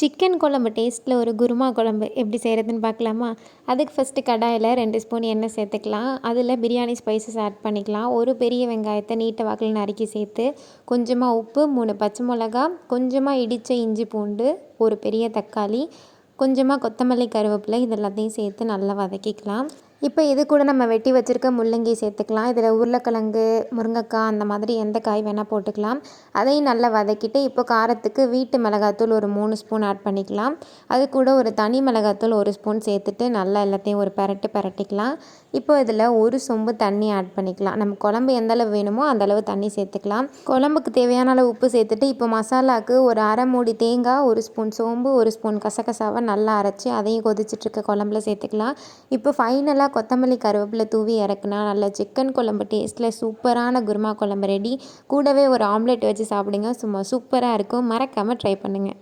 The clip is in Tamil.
சிக்கன் குழம்பு டேஸ்ட்டில் ஒரு குருமா குழம்பு எப்படி செய்கிறதுன்னு பார்க்கலாமா? அதுக்கு ஃபஸ்ட்டு கடாயில் 2 ஸ்பூன் எண்ணெய் சேர்த்துக்கலாம். அதில் பிரியாணி ஸ்பைசஸ் ஆட் பண்ணிக்கலாம். ஒரு பெரிய வெங்காயத்தை நீட்ட வாக்கில் நறுக்கி சேர்த்து, கொஞ்சமாக உப்பு, 3 பச்சை மிளகா, கொஞ்சமாக இடித்த இஞ்சி பூண்டு, ஒரு பெரிய தக்காளி, கொஞ்சமாக கொத்தமல்லி கருவேப்பிலை, இது எல்லாத்தையும் சேர்த்து நல்லா வதக்கிக்கலாம். இப்போ இது கூட நம்ம வெட்டி வச்சுருக்க முள்ளங்கி சேர்த்துக்கலாம். இதில் உருளைக்கிழங்கு, முருங்கைக்காய் அந்த மாதிரி எந்த காய் வேணால் போட்டுக்கலாம். அதையும் நல்லா வதக்கிட்டு இப்போ காரத்துக்கு வீட்டு மிளகாத்தூள் ஒரு 3 ஸ்பூன் ஆட் பண்ணிக்கலாம். அது கூட ஒரு தனி மிளகாத்தூள் 1 ஸ்பூன் சேர்த்துட்டு நல்லா எல்லாத்தையும் ஒரு பிரட்டிக்கலாம். இப்போ இதில் ஒரு சொம்பு தண்ணி ஆட் பண்ணிக்கலாம். நம்ம குழம்பு எந்த அளவு வேணுமோ அந்த அளவு தண்ணி சேர்த்துக்கலாம். குழம்புக்கு தேவையான அளவு உப்பு சேர்த்துட்டு இப்போ மசாலாவுக்கு ஒரு அரை மூடி தேங்காய், 1 ஸ்பூன் சோம்பு, 1 ஸ்பூன் கசகசாவை நல்லா அரைச்சி அதையும் கொதிச்சிட்ருக்க குழம்புல சேர்த்துக்கலாம். இப்போ ஃபைனலாக கொத்தமல்லி கருவேப்பிலை தூவி இறக்குனா நல்ல சிக்கன் குழம்பு டேஸ்ட்டில் சூப்பரான குருமா குழம்பு ரெடி. கூடவே ஒரு ஆம்லெட் வச்சு சாப்பிடுங்க, சும்மா சூப்பராக இருக்கும். மறக்காமல் ட்ரை பண்ணுங்கள்.